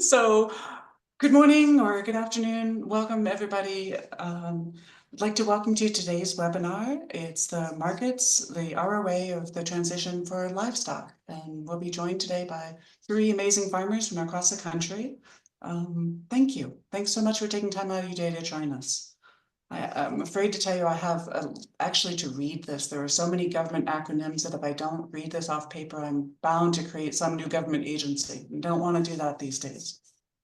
So, good morning or good afternoon. Welcome, everybody. I'd like to welcome to today's webinar. It's the markets, the ROI of the transition for livestock. And we'll be joined today by three amazing farmers from across the country. Thank you. Thanks so much for taking time out of your day to join us. I'm afraid to tell you I have actually to read this. There are so many government acronyms that if I don't read this off paper, I'm bound to create some new government agency. We don't want to do that these days.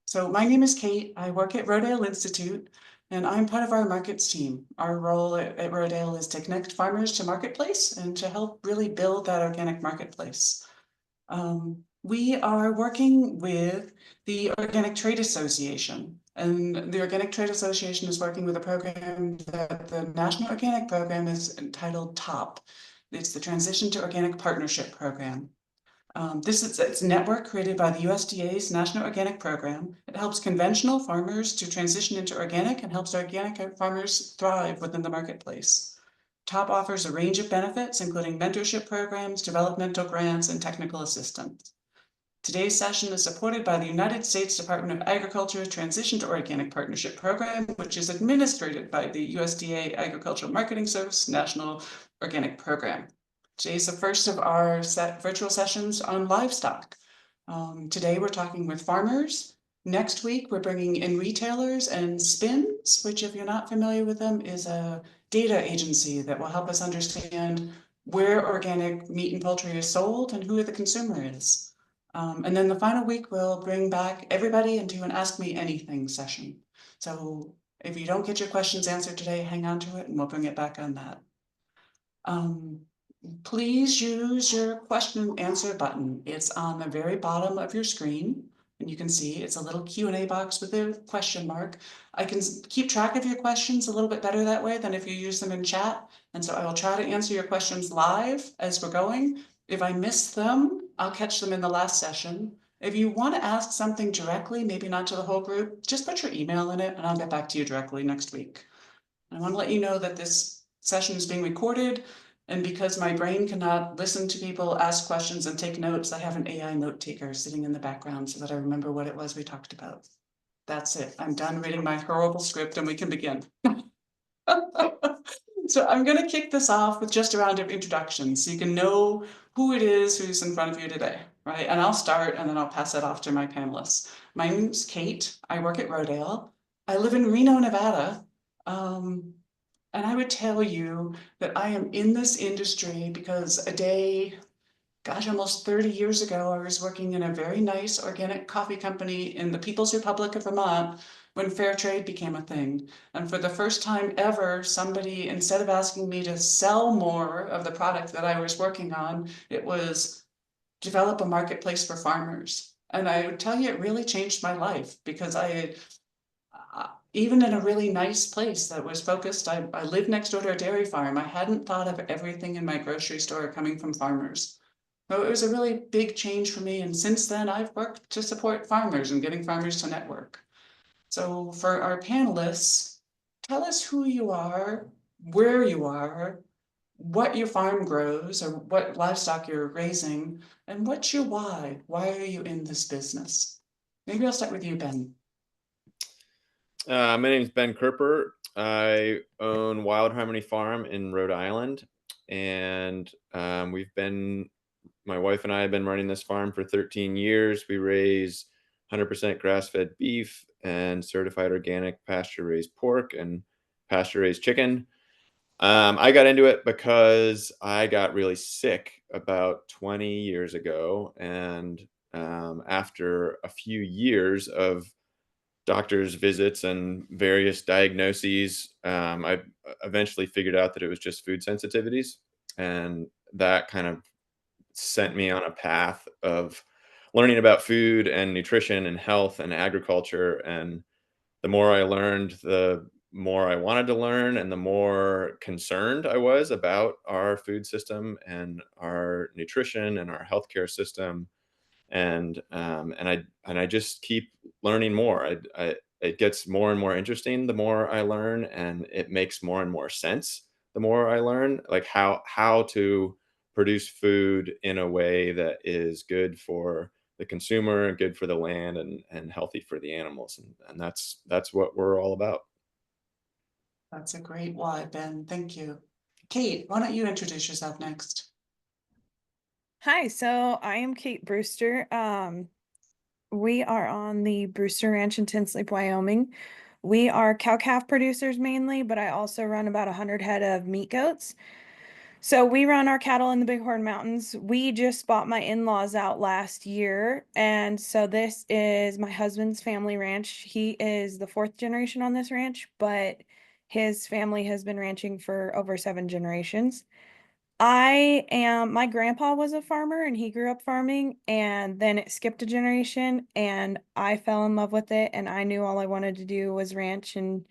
So my name is Kate. I work at Rodale Institute, and I'm part of our markets team. Our role at Rodale is to connect farmers to marketplace and to help really build that organic marketplace. We are working with the Organic Trade Association, and the Organic Trade Association is working with a program that the National Organic Program is entitled TOP. It's the Transition to Organic Partnership Program. It's a network created by the USDA's National Organic Program. It helps conventional farmers to transition into organic and helps organic farmers thrive within the marketplace. TOP offers a range of benefits, including mentorship programs, developmental grants, and technical assistance. Today's session is supported by the United States Department of Agriculture Transition to Organic Partnership Program, which is administered by the USDA Agricultural Marketing Service National Organic Program. Today's the first of our virtual sessions on livestock. Today we're talking with farmers. Next week we're bringing in retailers and SPINS, which if you're not familiar with them is a data agency that will help us understand where organic meat and poultry is sold and who the consumer is. And then the final week, we'll bring back everybody and do an Ask Me Anything session. So if you don't get your questions answered today, hang on to it and we'll bring it back on that. Please use your question and answer button. It's on the very bottom of your screen. And you can see it's a little Q&A box with a question mark. I can keep track of your questions a little bit better that way than if you use them in chat. And so I will try to answer your questions live as we're going. If I miss them, I'll catch them in the last session. If you want to ask something directly, maybe not to the whole group, just put your email in it and I'll get back to you directly next week. I want to let you know that this session is being recorded, and because my brain cannot listen to people ask questions and take notes, I have an AI note taker sitting in the background so that I remember what it was we talked about. That's it. I'm done reading my horrible script and we can begin. So I'm going to kick this off with just a round of introductions so you can know who it is who's in front of you today, right? And I'll start and then I'll pass it off to my panelists. My name's Kate. I work at Rodale. I live in Reno, Nevada. And I would tell you that I am in this industry because almost 30 years ago, I was working in a very nice organic coffee company in the People's Republic of Vermont when fair trade became a thing. And for the first time ever, somebody, instead of asking me to sell more of the product that I was working on, it was develop a marketplace for farmers. And I would tell you, it really changed my life because even in a really nice place that was focused, I lived next door to a dairy farm. I hadn't thought of everything in my grocery store coming from farmers. So it was a really big change for me. And since then, I've worked to support farmers and getting farmers to network. So for our panelists, tell us who you are, where you are, what your farm grows or what livestock you're raising, and what's your why? Why are you in this business? Maybe I'll start with you, Ben. My name is Ben Kerper. I own Wild Harmony Farm in Rhode Island, and my wife and I have been running this farm for 13 years. We raise 100% grass-fed beef and certified organic pasture-raised pork and pasture-raised chicken. I got into it because I got really sick about 20 years ago, and after a few years of doctor's visits and various diagnoses, I eventually figured out that it was just food sensitivities. And that kind of sent me on a path of learning about food and nutrition and health and agriculture. And the more I learned, the more I wanted to learn and the more concerned I was about our food system and our nutrition and our healthcare system. And I just keep learning more. It gets more and more interesting the more I learn, and it makes more and more sense the more I learn, like how to produce food in a way that is good for the consumer and good for the land and healthy for the animals. And that's what we're all about. That's a great why, Ben. Thank you. Kate, why don't you introduce yourself next? Hi, so I am Kate Brewster. We are on the Brewster Ranch in Tin Sleep, Wyoming. We are cow-calf producers mainly, but I also run about 100 head of meat goats. So we run our cattle in the Bighorn Mountains. We just bought my in-laws out last year, and so this is my husband's family ranch. He is the fourth generation on this ranch, but his family has been ranching for over 7 generations. My grandpa was a farmer and he grew up farming, and then it skipped a generation and I fell in love with it, and I knew all I wanted to do was ranch and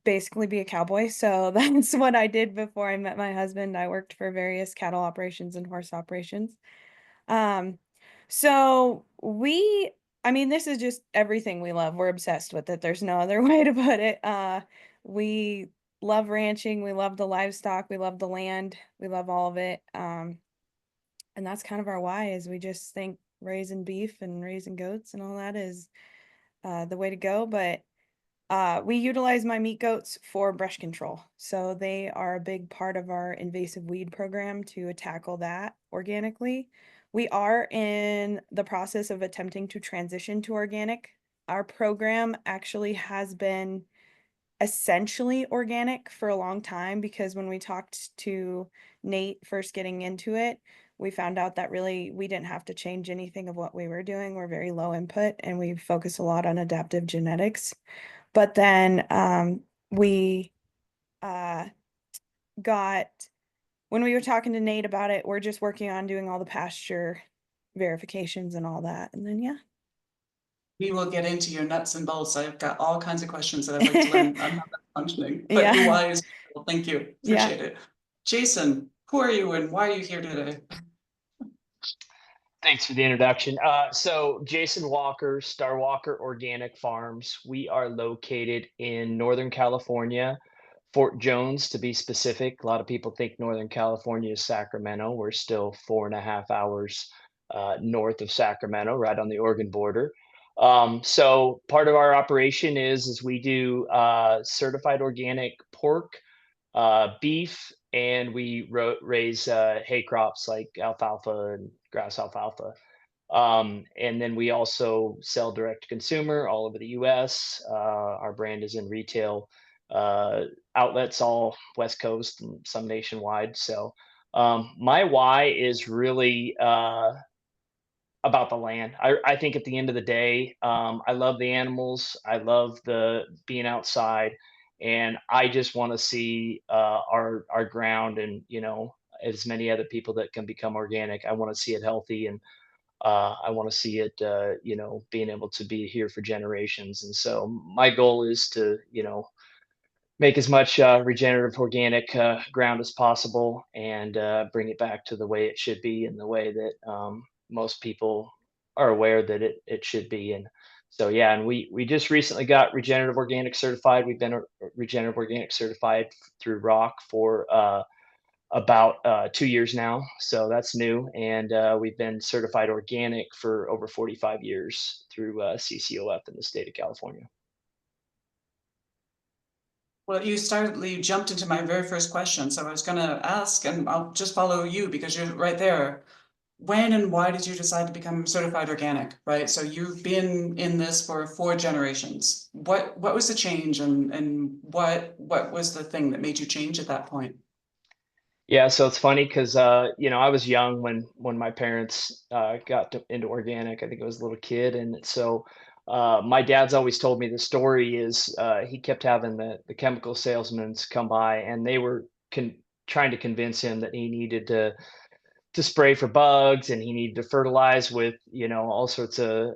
basically be a cowboy. So that's what I did before I met my husband. I worked for various cattle operations and horse operations. Um, so I mean, this is just everything we love. We're obsessed with it. There's no other way to put it. We love ranching. We love the livestock. We love the land. We love all of it. And that's kind of our why is we just think raising beef and raising goats and all that is the way to go. But we utilize my meat goats for brush control. So they are a big part of our invasive weed program to tackle that organically. We are in the process of attempting to transition to organic. Our program actually has been essentially organic for a long time because when we talked to Nate first getting into it, we found out that really we didn't have to change anything of what we were doing. We're very low input and we focus a lot on adaptive genetics. But then we uh, got, when we were talking to Nate about it, we're just working on doing all the pasture verifications and all that. And then, yeah. We will get into your nuts and bolts. I've got all kinds of questions that I'd like to learn on how that's functioning, but your Yeah. why is, well, thank you. Yeah. Appreciate it. Jason, who are you and why are you here today? Thanks for the introduction. So Jason Walker, Star Walker Organic Farms. We are located in Northern California, Fort Jones to be specific. A lot of people think Northern California is Sacramento. We're still 4.5 hours north of Sacramento, right on the Oregon border. So part of our operation is we do certified organic pork, beef, and we raise hay crops like alfalfa and grass alfalfa. And then we also sell direct to consumer all over the US. Our brand is in retail outlets all West Coast and some nationwide. So my why is really about the land. I think at the end of the day, I love the animals. I love the being outside, and I just want to see our ground and as many other people that can become organic. I want to see it healthy, and I want to see it being able to be here for generations. And so my goal is to make as much regenerative organic ground as possible and bring it back to the way it should be and the way that most people are aware that it should be. And so yeah, and we just recently got regenerative organic certified. We've been regenerative organic certified through ROC for about 2 years now, so that's new. And we've been certified organic for over 45 years through CCOF in the state of California. Well, you jumped into my very first question. So I was going to ask, and I'll just follow you because you're right there. When and why did you decide to become certified organic, right? So you've been in this for 4 generations. What was the change and what was the thing that made you change at that point? Yeah, so it's funny because I was young when my parents into organic. I think I was a little kid, and so my dad's always told me the story is he kept having the chemical salesmen come by, and they were trying to convince him that he needed to spray for bugs and he needed to fertilize with all sorts of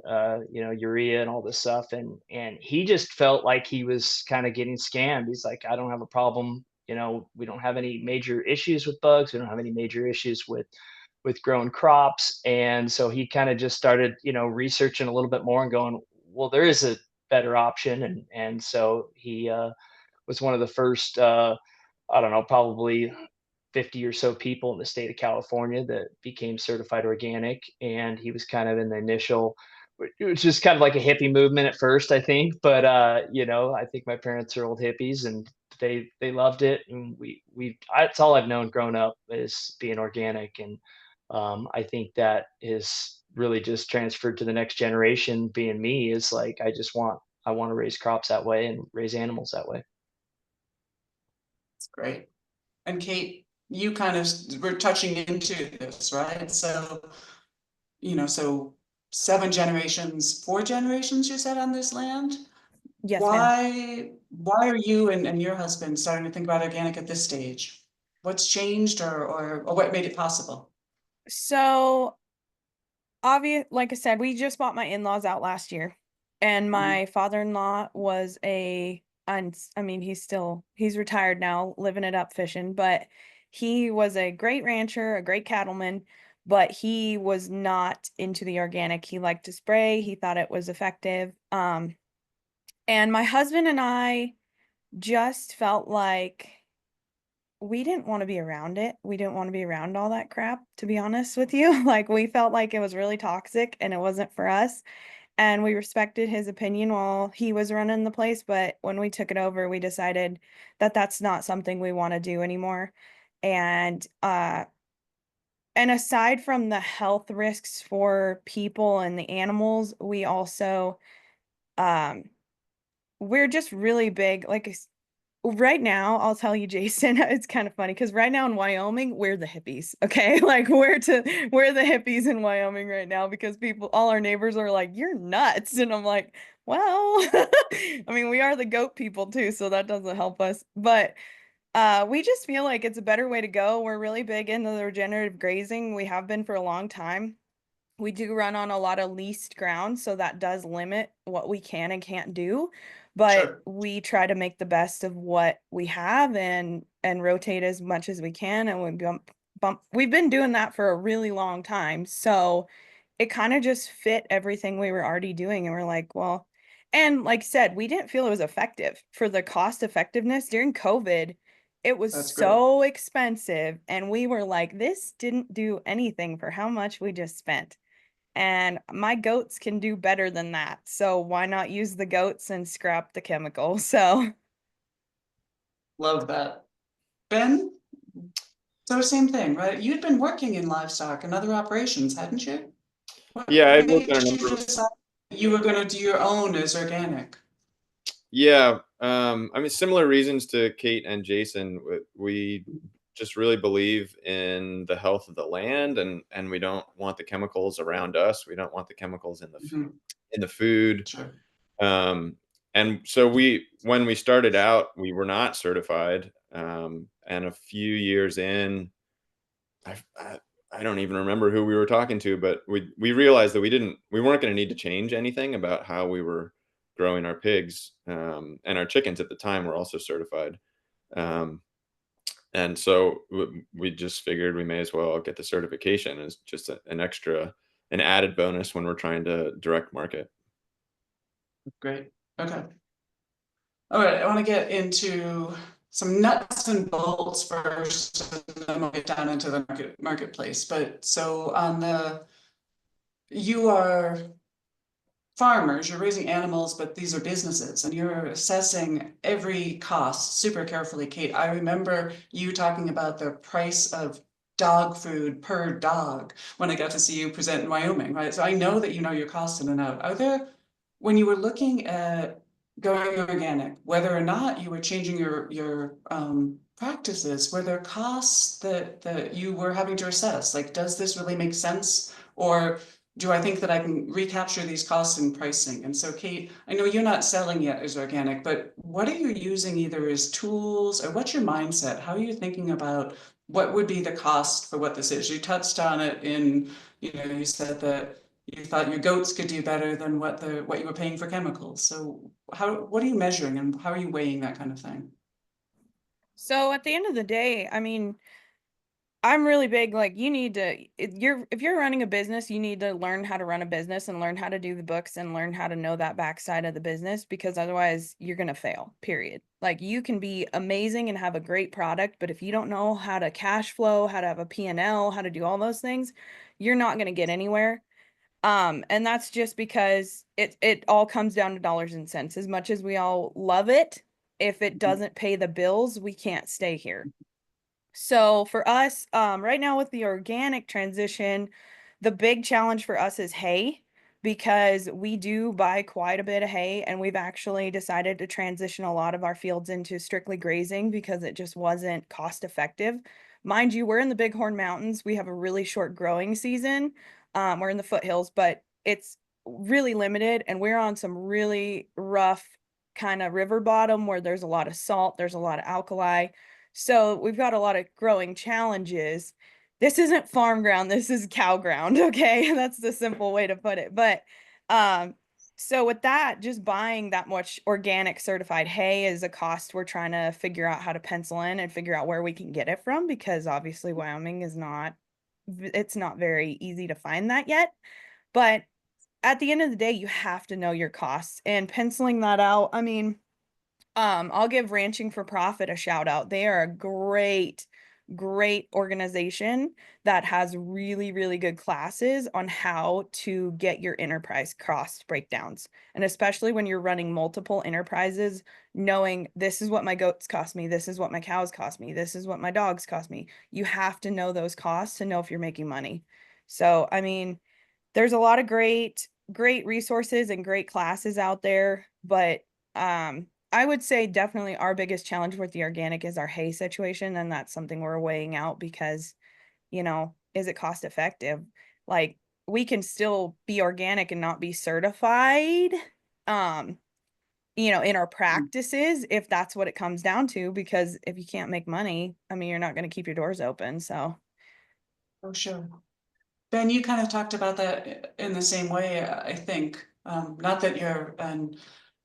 urea and all this stuff, and he just felt like he was kind of getting scammed. He's like, I don't have a problem, we don't have any major issues with bugs, we don't have any major issues with growing crops. And so he kind of just started researching a little bit more and going, well, there is a better option. And so he was one of the first I don't know, probably 50 or so people in the state of California that became certified organic, and he was kind of in the initial, it was just kind of like a hippie movement at first, I think. But I think my parents are old hippies, and they loved it, and that's all I've known growing up is being organic, and I think that is really just transferred to the next generation. Being me is like I want to raise crops that way and raise animals that way. It's great. And Kate, you kind of were touching into this, right? So, so 7 generations, 4 generations, you said, on this land? Yes, ma'am. Why are you and your husband starting to think about organic at this stage? What's changed or what made it possible? So like I said, we just bought my in-laws out last year, and my father-in-law was I mean, he's retired now, living it up fishing, but he was a great rancher, a great cattleman, but he was not into the organic. He liked to spray, he thought it was effective. And my husband and I just felt like we didn't want to be around it. We didn't want to be around all that crap, to be honest with you. Like, we felt like it was really toxic and it wasn't for us. And we respected his opinion while he was running the place. But when we took it over, we decided that that's not something we want to do anymore. And, and aside from the health risks for people and the animals, we also, um, we're just really big. Right now, I'll tell you, Jason, it's kind of funny because right now in Wyoming, we're the hippies. Okay. Like, we're the hippies in Wyoming right now because all our neighbors are like, "You're nuts." And I'm like, well, I mean, we are the goat people too, so that doesn't help us. But we just feel like it's a better way to go. We're really big into the regenerative grazing. We have been for a long time. We do run on a lot of leased ground, so that does limit what we can and can't do, but Sure. we try to make the best of what we have and rotate as much as we can, and we've been doing that for a really long time, so it kind of just fit everything we were already doing, and we're like, well, and like I said, we didn't feel it was effective for the cost effectiveness during COVID. It was That's great. so expensive, and we were like, this didn't do anything for how much we just spent. And my goats can do better than that. So why not use the goats and scrap the chemical? So Love that. Ben, so same thing, right? You'd been working in livestock and other operations, hadn't you? What Yeah, I worked on made a you number of. decide you were going to do your own as organic? Yeah, I mean, similar reasons to Kate and Jason. We just really believe in the health of the land, and we don't want the chemicals around us. We don't want the chemicals in Mhm. in the food. Sure. Um, and so when we started out, we were not certified. And a few years in, I, I I don't even remember who we were talking to, but we realized that we weren't going to need to change anything about how we were growing our pigs, and our chickens at the time were also certified. Um, and so we just figured we may as well get the certification as just an added bonus when we're trying to direct market. Great. Okay. All right. I want to get into some nuts and bolts first, and then we'll get down into the marketplace. But so you are farmers, you're raising animals, but these are businesses and you're assessing every cost super carefully. Kate, I remember you talking about the price of dog food per dog when I got to see you present in Wyoming, right? So I know that you know your costs in and out. Are there, when you were looking at going organic, whether or not you were changing your practices, were there costs that you were having to assess? Like, does this really make sense? Or do I think that I can recapture these costs in pricing? And so, Kate, I know you're not selling yet as organic, but what are you using either as tools or what's your mindset? How are you thinking about what would be the cost for what this is? You touched on it in, you said that you thought your goats could do better than what you were paying for chemicals. So what are you measuring and how are you weighing that kind of thing? so at the end of the day, I mean, I'm really big, like you need to, if you're running a business, you need to learn how to run a business and learn how to do the books and learn how to know that backside of the business, because otherwise you're going to fail, period. Like you can be amazing and have a great product, but if you don't know how to cash flow, how to have a P&L, how to do all those things, you're not going to get anywhere. And that's just because it all comes down to dollars and cents. As much as we all love it, if it doesn't pay the bills, we can't stay here. So for us, right now with the organic transition, the big challenge for us is hay, because we do buy quite a bit of hay, and we've actually decided to transition a lot of our fields into strictly grazing because it just wasn't cost effective. Mind you, we're in the Bighorn Mountains. We have a really short growing season. We're in the foothills, but it's really limited, and we're on some really rough kind of river bottom where there's a lot of salt, there's a lot of alkali. So we've got a lot of growing challenges. This isn't farm ground, this is cow ground, okay? That's the simple way to put it. But so with that, just buying that much organic certified hay is a cost we're trying to figure out how to pencil in and figure out where we can get it from, because obviously Wyoming is not, it's not very easy to find that yet. But at the end of the day, you have to know your costs and penciling that out. I mean, I'll give Ranching for Profit a shout out. They are a great organization that has really, really good classes on how to get your enterprise cost breakdowns. And especially when you're running multiple enterprises, knowing this is what my goats cost me, this is what my cows cost me, this is what my dogs cost me. You have to know those costs to know if you're making money. So, I mean, there's a lot of great resources and great classes out there, but I would say definitely our biggest challenge with the organic is our hay situation, and that's something we're weighing out because, is it cost effective? Like we can still be organic and not be certified, um, in our practices if that's what it comes down to, because if you can't make money, I mean, you're not going to keep your doors open. So, Oh, sure. Ben, you kind of talked about that in the same way, I think. Not that you're,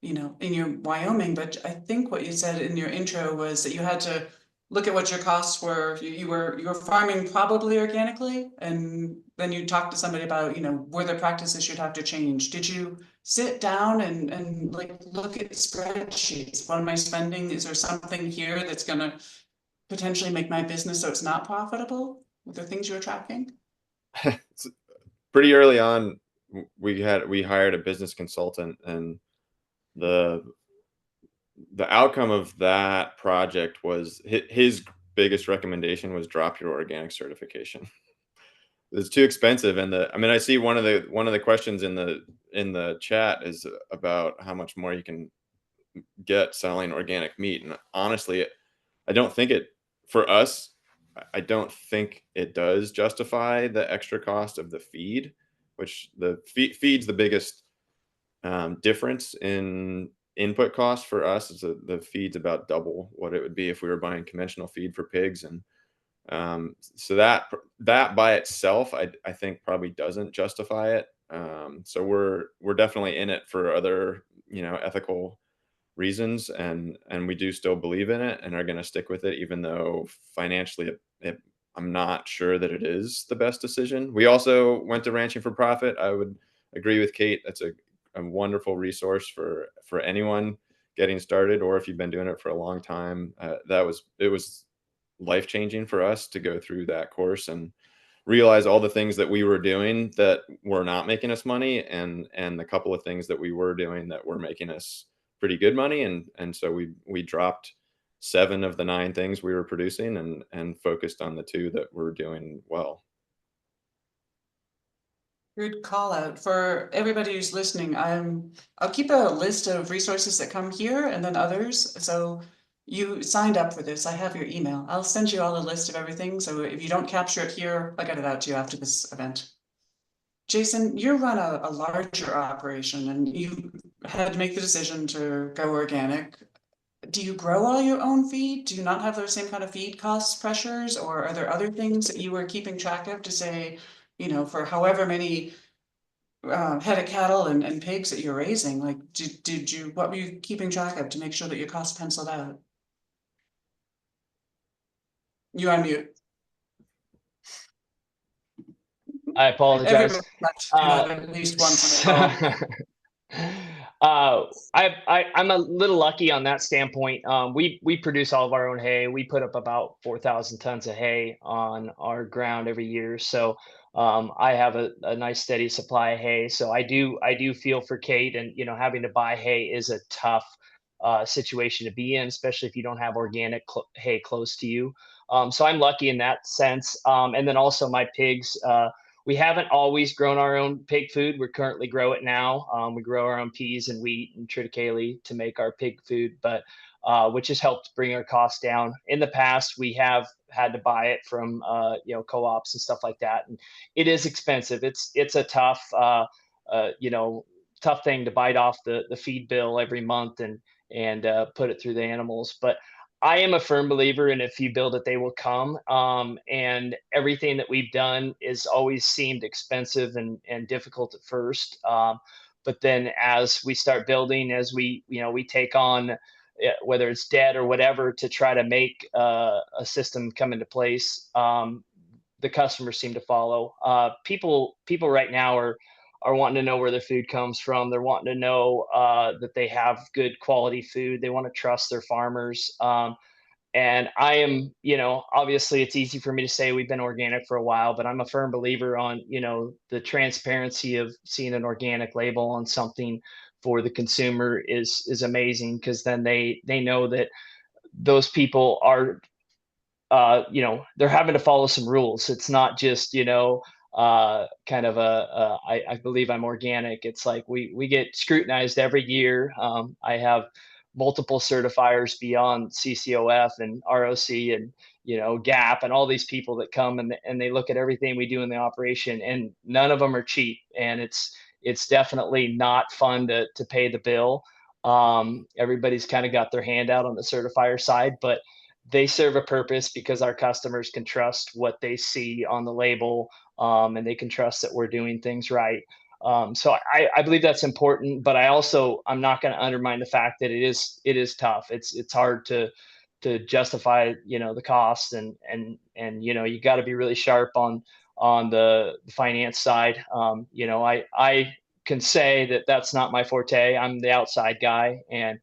in your Wyoming, but I think what you said in your intro was that you had to look at what your costs were. You were farming probably organically, and then you talked to somebody about, were there practices you'd have to change? Did you sit down and like look at spreadsheets? What am I spending? Is there something here that's gonna potentially make my business so it's not profitable? Were there things you were tracking? Pretty early on, we hired a business consultant, and the outcome of that project was his biggest recommendation was drop your organic certification. It's too expensive. And I see one of the questions in the chat is about how much more you can get selling organic meat. And honestly, I don't think it, for us, I don't think it does justify the extra cost of the feed, which the feed's the biggest difference in input cost for us. Is the feed's about double what it would be if we were buying conventional feed for pigs. And so that by itself, I think probably doesn't justify it. So we're definitely in it for other, ethical reasons, and we do still believe in it and are going to stick with it, even though financially I'm not sure that it is the best decision. We also went to Ranching for Profit. I would agree with Kate. That's a wonderful resource for anyone getting started, or if you've been doing it for a long time. It was life changing for us to go through that course and realize all the things that we were doing that were not making us money, and the couple of things that we were doing that were making us pretty good money. And so we dropped 7 of the 9 things we were producing, and focused on the 2 that were doing well. Good call out for everybody who's listening. I'll keep a list of resources that come here and then others. So you signed up for this. I have your email. I'll send you all a list of everything. So if you don't capture it here, I'll get it out to you after this event. Jason, you run a larger operation and you had to make the decision to go organic. Do you grow all your own feed? Do you not have those same kind of feed cost pressures? Or are there other things that you were keeping track of to say, for however many head of cattle and pigs that you're raising, like did you, what were you keeping track of to make sure that your costs penciled out? You on mute. I apologize. Everybody at least once in a call. I'm a little lucky on that standpoint. We produce all of our own hay. We put up about 4,000 tons of hay on our ground every year. So I have a nice steady supply of hay. So I do feel for Kate, and having to buy hay is a tough situation to be in, especially if you don't have organic hay close to you. So I'm lucky in that sense. And then also my pigs. We haven't always grown our own pig food. We currently grow it now. We grow our own peas and wheat and triticale to make our pig food, but which has helped bring our costs down. In the past, we have had to buy it from co-ops and stuff like that, and it is expensive. It's a tough tough thing to bite off the feed bill every month and put it through the animals, but I am a firm believer in if you build it, they will come. And everything that we've done is always seemed expensive and difficult at first. But then as we start building, as we take on whether it's debt or whatever to try to make a system come into place, the customers seem to follow. People right now are wanting to know where their food comes from. They're wanting to know that they have good quality food. They want to trust their farmers. And I am, obviously it's easy for me to say we've been organic for a while, but I'm a firm believer on, the transparency of seeing an organic label on something for the consumer is amazing, because then they know that those people are they're having to follow some rules. It's not just, kind of I believe I'm organic. It's like we get scrutinized every year. I have multiple certifiers beyond CCOF and ROC and GAP and all these people that come and they look at everything we do in the operation, and none of them are cheap. And it's definitely not fun to pay the bill. Everybody's kind of got their hand out on the certifier side, but they serve a purpose because our customers can trust what they see on the label, and they can trust that we're doing things right. So I believe that's important, but I'm not going to undermine the fact that it is tough. It's hard to justify the cost, and you got to be really sharp on the finance side. I can say that that's not my forte. I'm the outside guy, and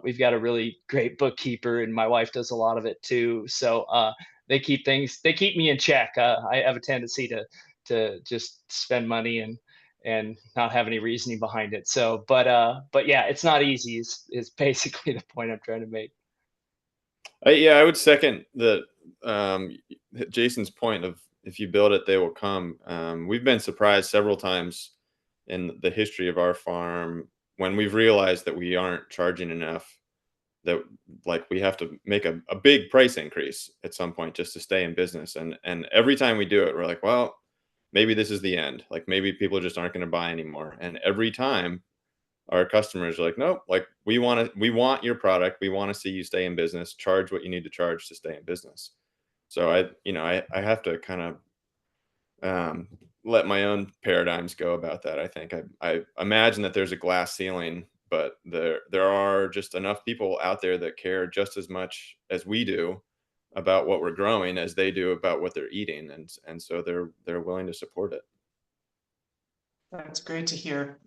we've got a really great bookkeeper, and my wife does a lot of it too. So they keep me in check. I have a tendency to just spend money and not have any reasoning behind it. So, but yeah, it's not easy. Is basically the point I'm trying to make. Yeah, I would second Jason's point of if you build it, they will come. We've been surprised several times in the history of our farm when we've realized that we aren't charging enough, that like we have to make a big price increase at some point just to stay in business. And every time we do it, we're like, well, maybe this is the end. Like maybe people just aren't going to buy anymore. And every time our customers are like, nope, like we want your product. We want to see you stay in business, charge what you need to charge to stay in business. So I have to kind of um, let my own paradigms go about that. I think I imagine that there's a glass ceiling, but there are just enough people out there that care just as much as we do about what we're growing as they do about what they're eating, and so they're willing to support it. That's great to hear.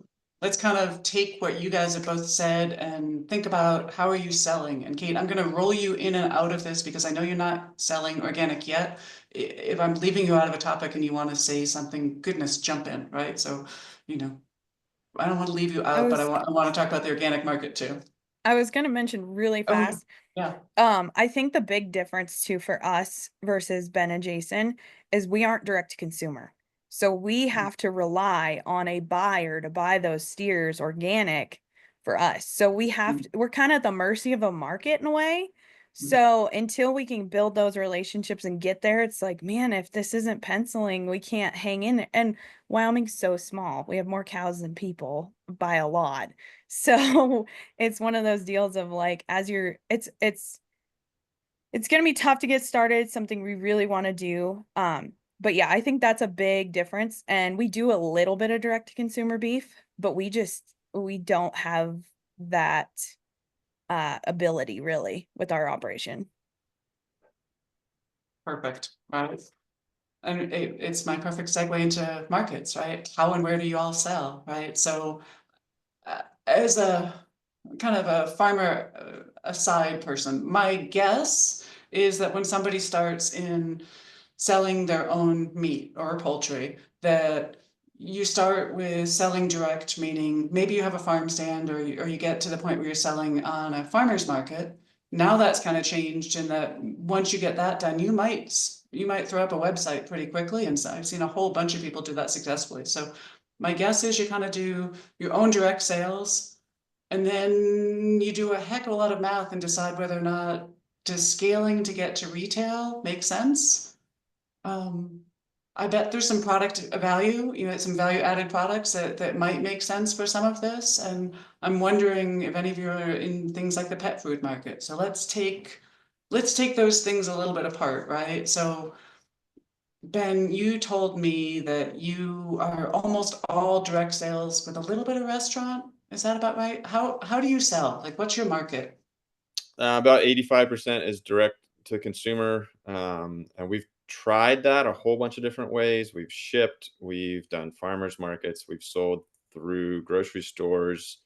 Let's kind of take what you guys have both said and think about how are you selling? And Kate, I'm going to roll you in and out of this because I know you're not selling organic yet. If I'm leaving you out of a topic and you want to say something, goodness, jump in, right? So, I don't want to leave you out, but I want to talk about the organic market too. I was going to mention really fast. Yeah. I think the big difference too for us versus Ben and Jason is we aren't direct to consumer. So we have to rely on a buyer to buy those steers organic for us. So we're kind of at the mercy of a market in a way. So until we can build those relationships and get there, it's like, man, if this isn't penciling, we can't hang in there. And Wyoming's so small. We have more cows than people by a lot. So it's one of those deals of like, it's going to be tough to get started, something we really want to do. But yeah, I think that's a big difference. And we do a little bit of direct to consumer beef, but we don't have that ability really with our operation. Perfect. Right. And it's my perfect segue into markets, right? How and where do you all sell, right? So as a kind of a farmer aside person, my guess is that when somebody starts in selling their own meat or poultry, that you start with selling direct, meaning maybe you have a farm stand or you get to the point where you're selling on a farmer's market. Now that's kind of changed in that once you get that done, you might throw up a website pretty quickly, and so I've seen a whole bunch of people do that successfully. So my guess is you kind of do your own direct sales, and then you do a heck of a lot of math and decide whether or not does scaling to get to retail make sense. I bet there's some product value, some value added products that might make sense for some of this. And I'm wondering if any of you are in things like the pet food market. So let's take those things a little bit apart, right? So Ben, you told me that you are almost all direct sales with a little bit of restaurant. Is that about right? How do you sell? Like, what's your market? About 85% is direct to consumer. And we've tried that a whole bunch of different ways. We've shipped, we've done farmers markets, we've sold through grocery stores.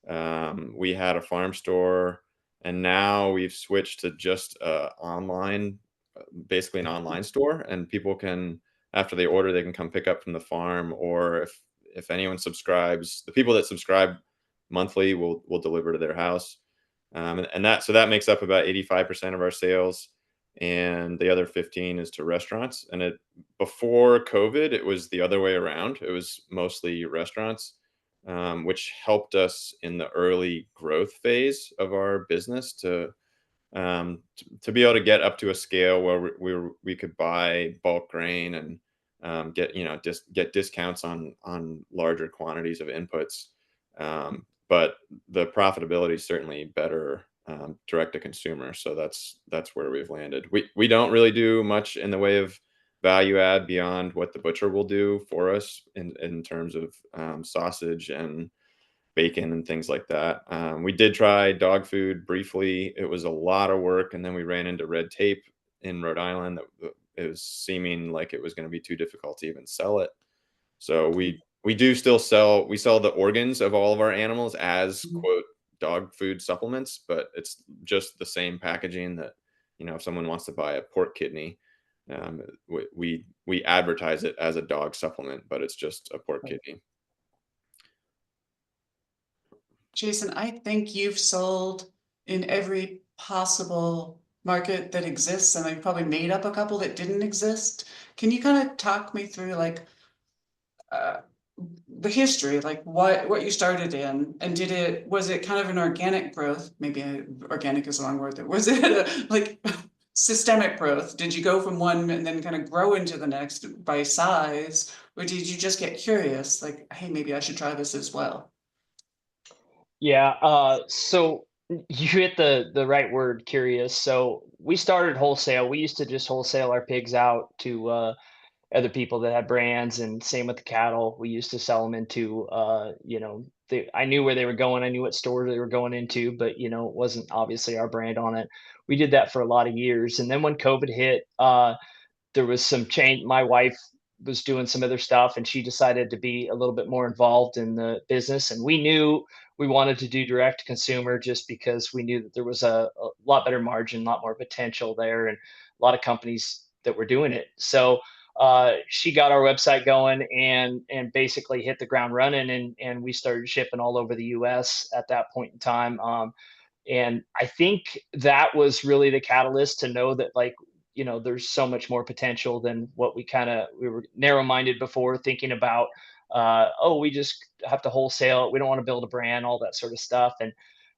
We had a farm store, and now we've switched to just online, basically an online store, and people can, after they order, they can come pick up from the farm, or if anyone subscribes, the people that subscribe monthly will deliver to their house. And that makes up about 85% of our sales, and the other 15 is to restaurants. And before COVID, it was the other way around. It was mostly restaurants, which helped us in the early growth phase of our business to be able to get up to a scale where we could buy bulk grain and get get discounts on larger quantities of inputs. But the profitability is certainly better direct to consumer. So that's where we've landed. We don't really do much in the way of value add beyond what the butcher will do for us in terms of sausage and bacon and things like that. We did try dog food briefly. It was a lot of work, and then we ran into red tape in Rhode Island that it was seeming like it was going to be too difficult to even sell it. So we do still sell. We sell the organs of all of our animals as quote dog food supplements, but it's just the same packaging that if someone wants to buy a pork kidney, we advertise it as a dog supplement, but it's just a pork kidney. Jason, I think you've sold in every possible market that exists, and I probably made up a couple that didn't exist. Can you kind of talk me through like the history, like what you started in, and was it kind of an organic growth? Maybe organic is the wrong word. Was it like systemic growth? Did you go from one and then kind of grow into the next by size, or did you just get curious, like, hey, maybe I should try this as well? Yeah, so you hit the right word, curious. So we started wholesale. We used to just wholesale our pigs out to other people that had brands, and same with the cattle. We used to sell them into, I knew where they were going. I knew what stores they were going into, but it wasn't obviously our brand on it. We did that for a lot of years, and then when COVID hit, there was some change. My wife was doing some other stuff, and she decided to be a little bit more involved in the business. And we knew we wanted to do direct to consumer just because we knew that there was a lot better margin, a lot more potential there, and a lot of companies that were doing it. So she got our website going and basically hit the ground running, and we started shipping all over the U.S. at that point in time. And I think that was really the catalyst to know that, like, there's so much more potential than what we were narrow minded before, thinking about, oh, we just have to wholesale. We don't want to build a brand, all that sort of stuff.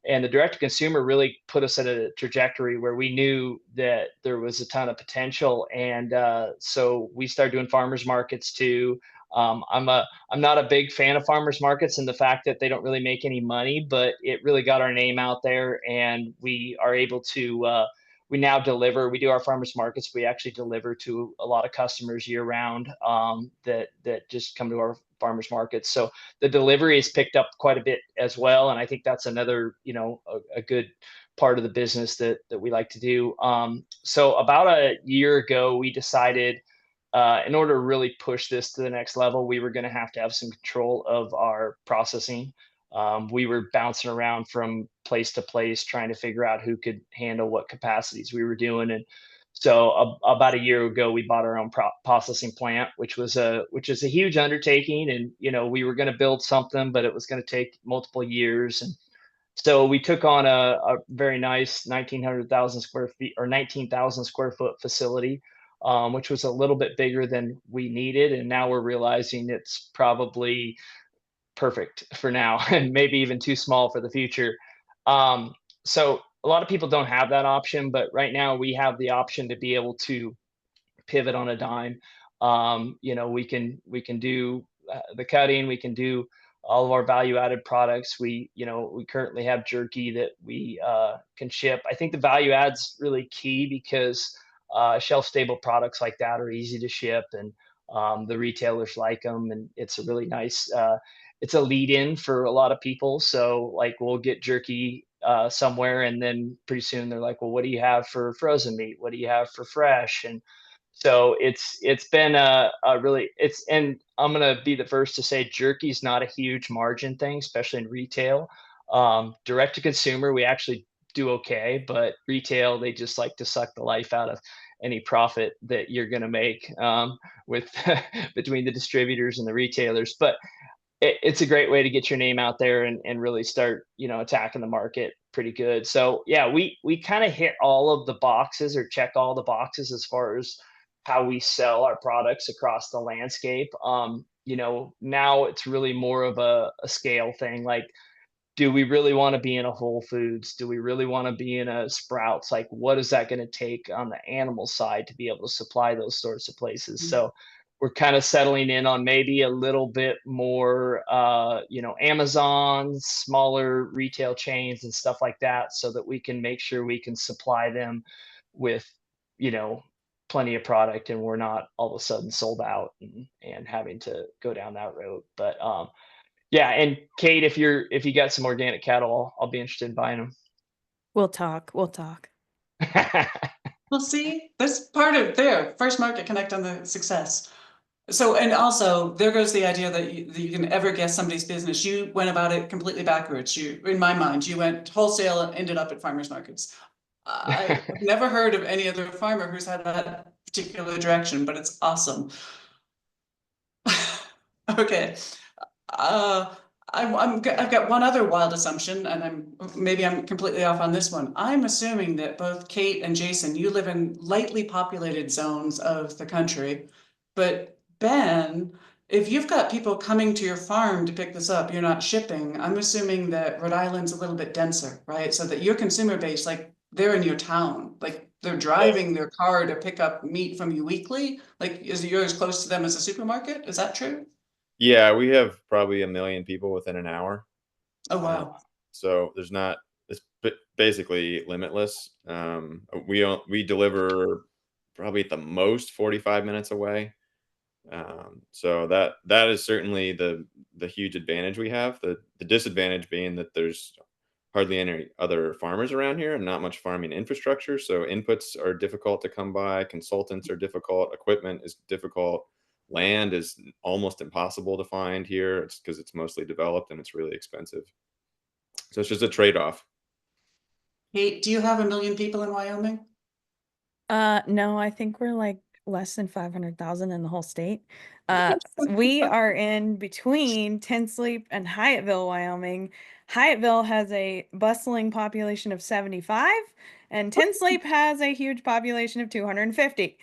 And the direct to consumer really put us at a trajectory where we knew that there was a ton of potential. And so we started doing farmers markets too. I'm not a big fan of farmers markets and the fact that they don't really make any money, but it really got our name out there, and we are able to. We now deliver. We do our farmers markets. We actually deliver to a lot of customers year round that just come to our farmers markets. So the delivery has picked up quite a bit as well, and I think that's another a good part of the business that we like to do. So about a year ago, we decided in order to really push this to the next level, we were going to have some control of our processing. We were bouncing around from place to place trying to figure out who could handle what capacities we were doing. And so about a year ago, we bought our own processing plant, which is a huge undertaking. And we were going to build something, but it was going to take multiple years. And so we took on a very nice 19,000 square feet or 19,000 square foot facility, which was a little bit bigger than we needed. And now we're realizing it's probably perfect for now and maybe even too small for the future. So a lot of people don't have that option, but right now we have the option to be able to pivot on a dime. We can do the cutting, we can do all of our value added products. We currently have jerky that we can ship. I think the value adds really key because shelf stable products like that are easy to ship, and the retailers like them, and it's a really nice. It's a lead in for a lot of people. So like we'll get jerky somewhere, and then pretty soon they're like, well, what do you have for frozen meat? What do you have for fresh? And so it's been a really it's and I'm gonna be the first to say jerky's not a huge margin thing, especially in retail. Direct to consumer, we actually do okay, but retail, they just like to suck the life out of any profit that you're gonna make with between the distributors and the retailers. But it's a great way to get your name out there and really start, attacking the market pretty good. So yeah, we kind of hit all of the boxes or check all the boxes as far as how we sell our products across the landscape. Now it's really more of a scale thing. Like, do we really want to be in a Whole Foods? Do we really want to be in a Sprouts? Like, what is that going to take on the animal side to be able to supply those sorts of places? So we're kind of settling in on maybe a little bit more, Amazon, smaller retail chains and stuff like that, so that we can make sure we can supply them with, you know, plenty of product, and we're not all of a sudden sold out and having to go down that road. But yeah, and Kate, if you got some organic cattle, I'll be interested in buying them. We'll talk. We'll talk. Well, see, that's part of there, first market connect on the success. So, and also there goes the idea that you can ever guess somebody's business. You went about it completely backwards. In my mind, you went wholesale and ended up at farmers markets. I've never heard of any other farmer who's had that particular direction, but it's awesome. Okay. I've got one other wild assumption, and maybe I'm completely off on this one. I'm assuming that both Kate and Jason, you live in lightly populated zones of the country, but Ben, if you've got people coming to your farm to pick this up, you're not shipping. I'm assuming that Rhode Island's a little bit denser, right? So that your consumer base, like they're in your town, like they're driving their car to pick up meat from you weekly. Like, is yours close to them as a supermarket? Is that true? Yeah, we have probably 1 million people within an hour. Oh, wow. So there's not, it's basically limitless. We deliver probably at the most 45 minutes away. So that is certainly the huge advantage we have. The disadvantage being that there's hardly any other farmers around here and not much farming infrastructure. So inputs are difficult to come by, consultants are difficult, equipment is difficult, land is almost impossible to find here. It's because it's mostly developed and it's really expensive. So it's just a trade-off. Kate, do you have 1 million people in Wyoming? No, I think we're like less than 500,000 in the whole state. We are in between Ten Sleep and Hyattville, Wyoming. Hyattville has a bustling population of 75, and Ten Sleep has a huge population of 250.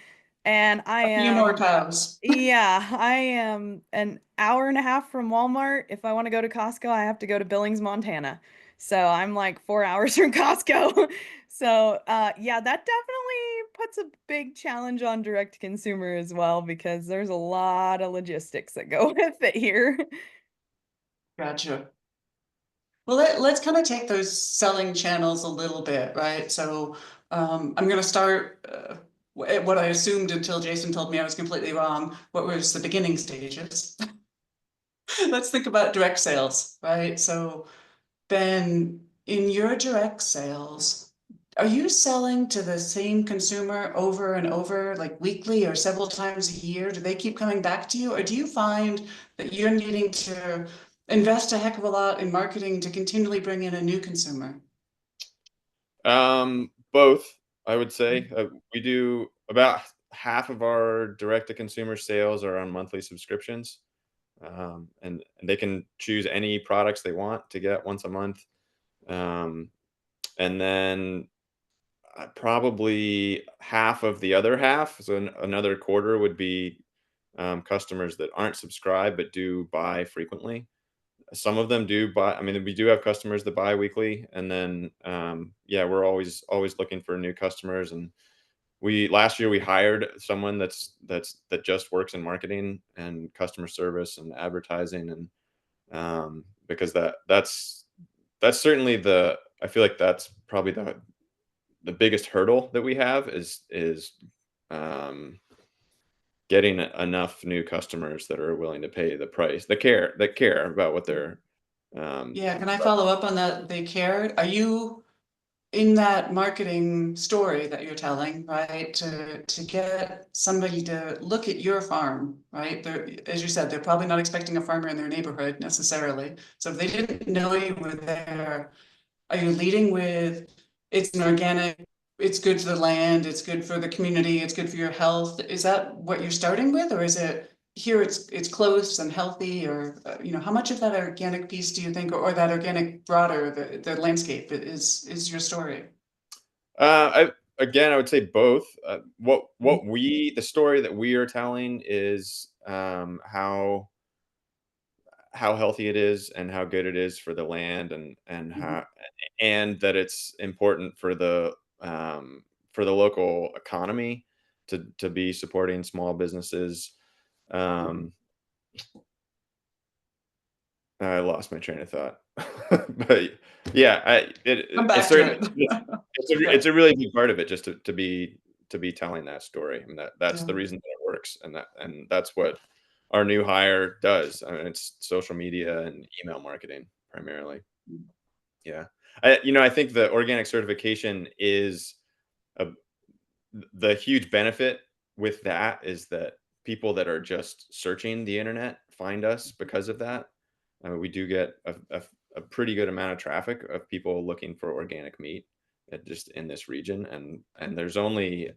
And I A few more am, cows. yeah, I am an hour and a half from Walmart. If I want to go to Costco, I have to go to Billings, Montana. So I'm like 4 hours from Costco. So yeah, that definitely puts a big challenge on direct to consumer as well, because there's a lot of logistics that go with it here. Gotcha. Well, let's kind of take those selling channels a little bit, right? So I'm going to start what I assumed until Jason told me I was completely wrong. What was the beginning stages? Let's think about direct sales, right? So Ben, in your direct sales, are you selling to the same consumer over and over, like weekly or several times a year? Do they keep coming back to you? Or do you find that you're needing to invest a heck of a lot in marketing to continually bring in a new consumer? Both, I would say. We do about half of our direct to consumer sales are on monthly subscriptions. And they can choose any products they want to get once a month. Um, and then probably half of the other half, so another quarter would be customers that aren't subscribed but do buy frequently. Some of them do buy. I mean, we do have customers that buy weekly, and then yeah, we're always looking for new customers. And we last year we hired someone that just works in marketing and customer service and advertising, and because that's certainly the I feel like that's probably the biggest hurdle that we have is um, getting enough new customers that are willing to pay the price, that care about what they're Yeah, can I follow up on that? They care. Are you in that marketing story that you're telling, right? To get somebody to look at your farm, right? They're, as you said, they're probably not expecting a farmer in their neighborhood necessarily. So if they didn't know you were there, are you leading with it's an organic, it's good for the land, it's good for the community, it's good for your health? Is that what you're starting with, or is it here it's close and healthy, or you know, how much of that organic piece do you think, or that organic broader the landscape is your story? I would say both. The story that we are telling is how healthy it is and how good it is for the land, and Mhm. how and that it's important for the local economy to be supporting small businesses. Um, I lost my train of thought, but yeah, Come it's back to certainly it. it's a really big part of it just to be telling that story, and that's Yeah. the reason that it works, and that's what our new hire does. I mean, it's social media and email marketing primarily. Yeah. I think the organic certification is a the huge benefit with that is that people that are just searching the internet find us because of that. We do get a pretty good amount of traffic of people looking for organic meat just in this region, and there's only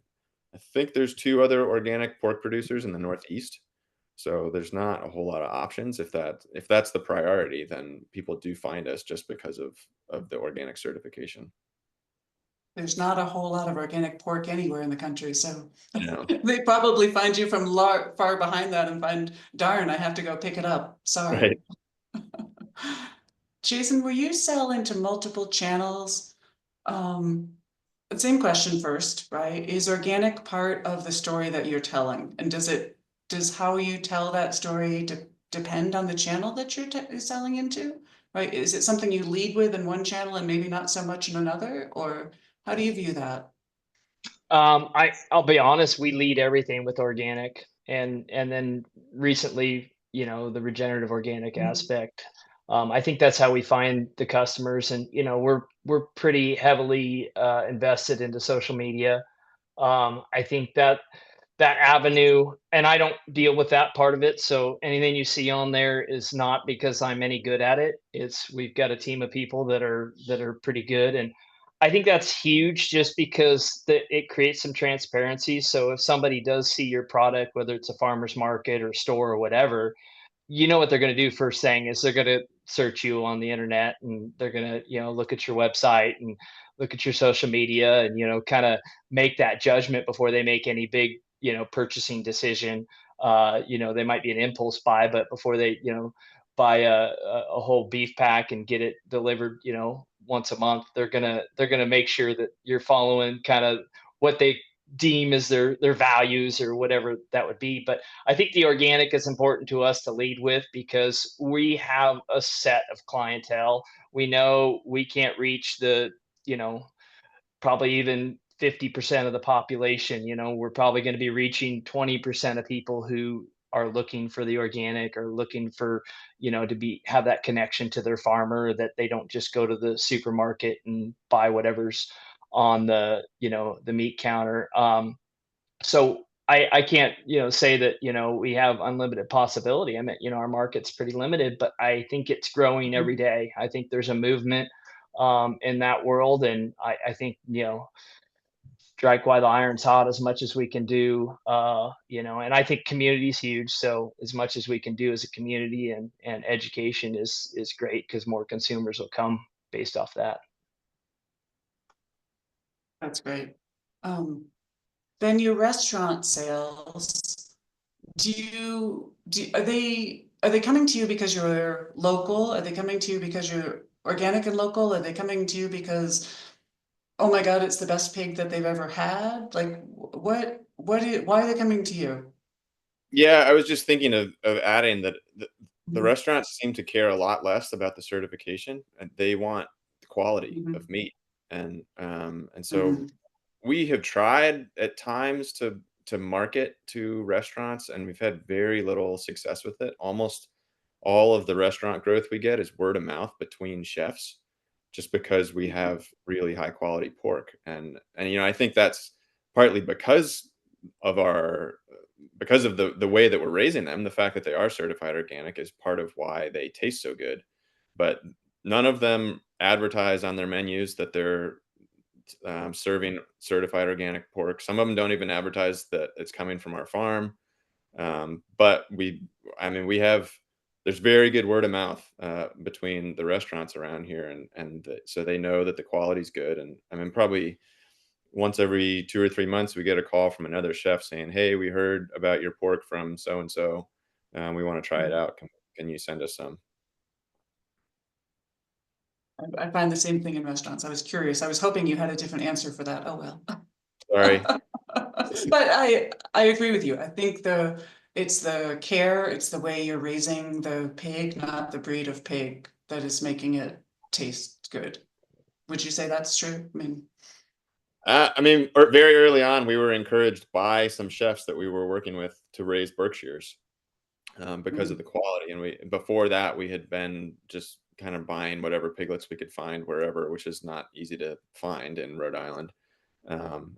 I think there's two other organic pork producers in the Northeast. So there's not a whole lot of options. If that's the priority, then people do find us just because of the organic certification. There's not a whole lot of organic pork anywhere in the country, so You know, they probably find you from far behind that and find, darn, I have to go pick it up. Sorry. right? Jason, will you sell into multiple channels? Um, Same question first, right? Is organic part of the story that you're telling? And does how you tell that story depend on the channel that you're selling into? Right? Is it something you lead with in one channel and maybe not so much in another? Or how do you view that? I'll be honest, we lead everything with organic, and then recently, the regenerative organic Mhm. aspect. I think that's how we find the customers, and we're pretty heavily invested into social media. I think that avenue, and I don't deal with that part of it. So anything you see on there is not because I'm any good at it. It's we've got a team of people that are pretty good, and I think that's huge just because it creates some transparency. So if somebody does see your product, whether it's a farmer's market or store or whatever, you know what they're going to do first thing is they're going to search you on the internet, and they're going to look at your website and look at your social media, and kind of make that judgment before they make any big purchasing decision. They might be an impulse buy, but before they buy a whole beef pack and get it delivered once a month, they're gonna make sure that you're following kind of what they deem as their values or whatever that would be. But I think the organic is important to us to lead with because we have a set of clientele. We know we can't reach the, you know, probably even 50% of the population. We're probably going to be reaching 20% of people who are looking for the organic or looking for, to be have that connection to their farmer, that they don't just go to the supermarket and buy whatever's on the, the meat counter. So I can't, say that, we have unlimited possibility. I mean, our market's pretty limited, but I think it's growing every day. I think there's a movement in that world. And I think, strike while the iron's hot as much as we can do, and I think community is huge. So as much as we can do as a community, and education is great, because more consumers will come based off that. That's great. Then your restaurant sales, are they coming to you because you're local? Are they coming to you because you're organic and local? Are they coming to you because, oh my God, it's the best pig that they've ever had? Like, why are they coming to you? Yeah, I was just thinking of adding that the Mhm. restaurants seem to care a lot less about the certification, and they want the quality Mhm. of meat. And so Mhm. we have tried at times to market to restaurants, and we've had very little success with it. Almost all of the restaurant growth we get is word of mouth between chefs, just because we have really high quality pork. And I think that's partly because of the way that we're raising them. The fact that they are certified organic is part of why they taste so good. But none of them advertise on their menus that they're serving certified organic pork. Some of them don't even advertise that it's coming from our farm. But I mean, there's very good word of mouth between the restaurants around here, so they know that the quality's good. And I mean, probably once every 2 or 3 months, we get a call from another chef saying, "Hey, we heard about your pork from so and so. We want to try it out. Can you send us some?" I find the same thing in restaurants. I was curious. I was hoping you had a different answer for that. Oh well. Sorry. But I agree with you. I think it's the care, it's the way you're raising the pig, not the breed of pig, that is making it taste good. Would you say that's true? I mean, I mean, very early on, we were encouraged by some chefs that we were working with to raise Berkshires, because of mm, the quality. And before that, we had been just kind of buying whatever piglets we could find wherever, which is not easy to find in Rhode Island.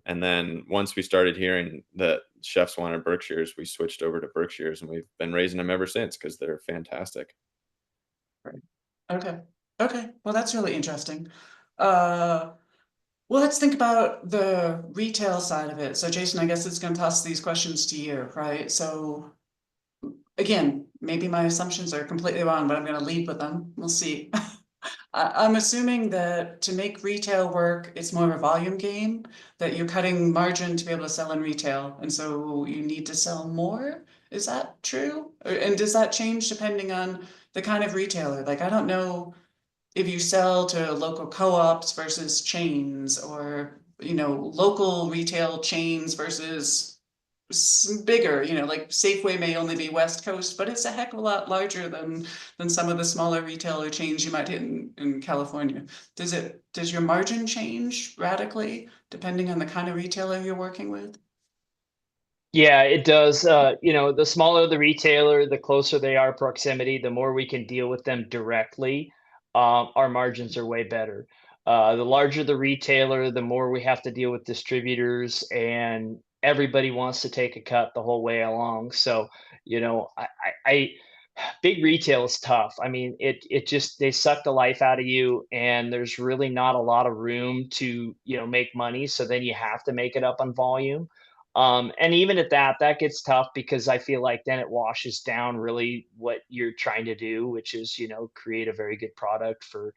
And then once we started hearing that chefs wanted Berkshires, we switched over to Berkshires, and we've been raising them ever since because they're fantastic. right. Okay. Okay. Well, that's really interesting. Uh, well, let's think about the retail side of it. So Jason, I guess it's going to toss these questions to you, right? So again, maybe my assumptions are completely wrong, but I'm going to lead with them. We'll see. I'm assuming that to make retail work, it's more of a volume game, that you're cutting margin to be able to sell in retail, and so you need to sell more. Is that true? And does that change depending on the kind of retailer? Like, I don't know if you sell to local co-ops versus chains, or, local retail chains versus bigger, like Safeway may only be West Coast, but it's a heck of a lot larger than some of the smaller retailer chains you might hit in California. Does your margin change radically depending on the kind of retailer you're working with? Yeah, it does. The smaller the retailer, the closer they are proximity, the more we can deal with them directly. Our margins are way better. The larger the retailer, the more we have to deal with distributors, and everybody wants to take a cut the whole way along. So, I big retail is tough. I mean, it just they suck the life out of you, and there's really not a lot of room to, make money. So then you have to make it up on volume. And even at that, that gets tough, because I feel like then it washes down really what you're trying to do, which is, create a very good product for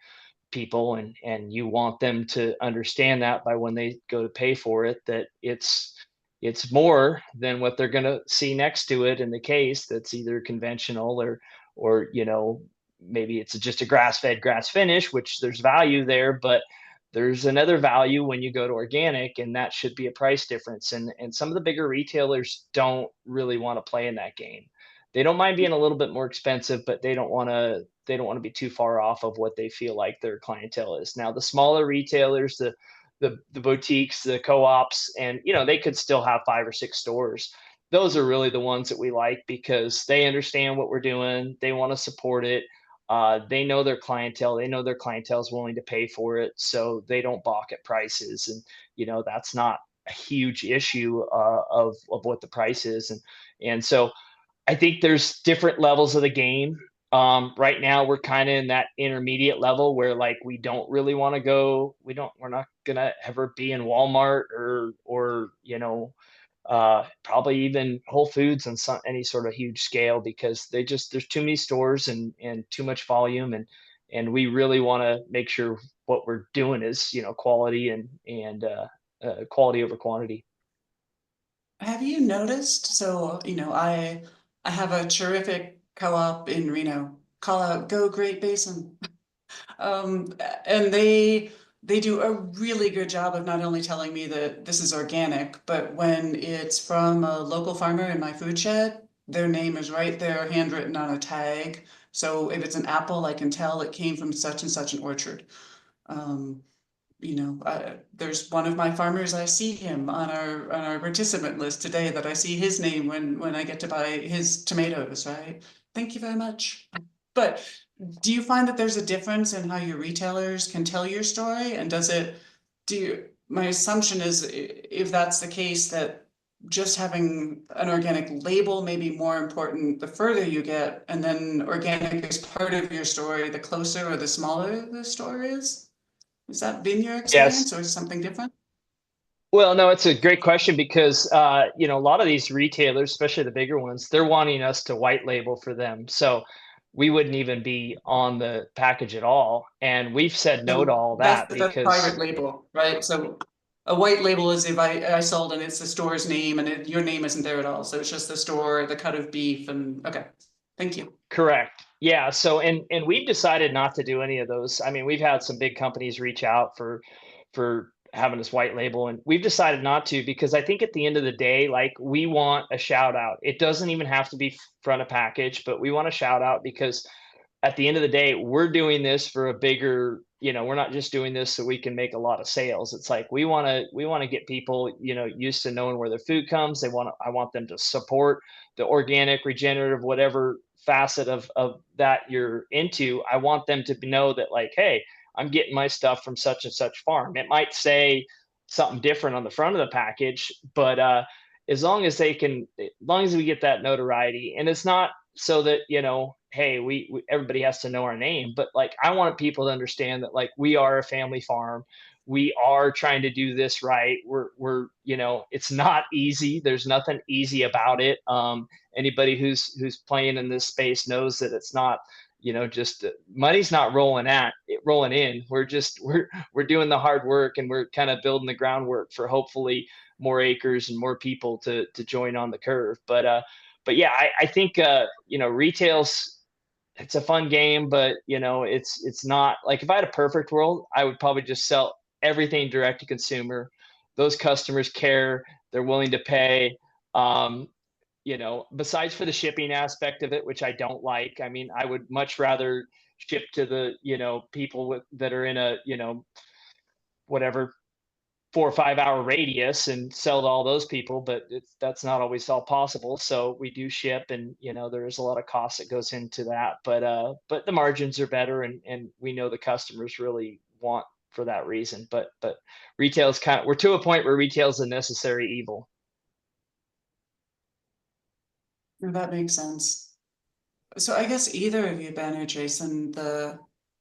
people, and you want them to understand that by when they go to pay for it, that it's more than what they're going to see next to it in the case, that's either conventional, or maybe it's just a grass fed, grass finish, which there's value there, but there's another value when you go to organic, and that should be a price difference. And some of the bigger retailers don't really want to play in that game. They don't mind being a little bit more expensive, but they don't want to be too far off of what they feel like their clientele is. Now, the smaller retailers, the boutiques, the co-ops, and they could still have 5 or 6 stores. Those are really the ones that we like, because they understand what we're doing. They want to support it. They know their clientele. They know their clientele is willing to pay for it, so they don't balk at prices. And that's not a huge issue of what the price is. And so I think there's different levels of the game. Right now, we're kind of in that intermediate level where like we don't really want to go. We're not gonna ever be in Walmart or probably even Whole Foods on any sort of huge scale, because there's too many stores and too much volume, and we really want to make sure what we're doing is quality and quality over quantity. Have you noticed? So, I have a terrific co-op in Reno. Call out Go Great Basin. And they do a really good job of not only telling me that this is organic, but when it's from a local farmer in my food shed, their name is right there, handwritten on a tag. So if it's an apple, I can tell it came from such and such an orchard. Um, there's one of my farmers, I see him on our participant list today, that I see his name when I get to buy his tomatoes, right? Thank you very much. But do you find that there's a difference in how your retailers can tell your story? And my assumption is, if that's the case, that just having an organic label may be more important the further you get, and then organic is part of your story the closer or the smaller the store is? Has that been your experience, Yes. or is it something different? Well, no, it's a great question because a lot of these retailers, especially the bigger ones, they're wanting us to white label for them. So we wouldn't even be on the package at all. And we've said no to So all that's that the private because label, right? So a white label is if I sold and it's the store's name and your name isn't there at all. So it's just the store, the cut of beef, and okay. Thank you. correct. Yeah. So and we've decided not to do any of those. I mean, we've had some big companies reach out for having this white label, and we've decided not to because I think at the end of the day, like, we want a shout out. It doesn't even have to be front of package, but we want a shout out because at the end of the day, we're doing this for a bigger, we're not just doing this so we can make a lot of sales. It's like we want to get people, used to knowing where their food comes. I want them to support the organic, regenerative, whatever facet of that you're into. I want them to know that, like, hey, I'm getting my stuff from such and such farm. It might say something different on the front of the package, but as long as we get that notoriety, and it's not so that hey, we everybody has to know our name, but like, I want people to understand that, like, we are a family farm. We are trying to do this right. We're it's not easy. There's nothing easy about it. Anybody who's playing in this space knows that it's not, just money's not rolling in. We're doing the hard work, and we're kind of building the groundwork for hopefully more acres and more people to join on the curve. But yeah, I think retail's, it's a fun game, but it's not like, if I had a perfect world, I would probably just sell everything direct to consumer. Those customers care, they're willing to pay. Besides for the shipping aspect of it, which I don't like. I mean, I would much rather ship to the people that are in a whatever 4 or 5 hour radius and sell to all those people, but that's not always all possible. So we do ship, and there is a lot of cost that goes into that, but the margins are better, and we know the customers really want for that reason. But retail's we're to a point where retail's a necessary evil. No, that makes sense. So I guess either of you, Ben or Jason,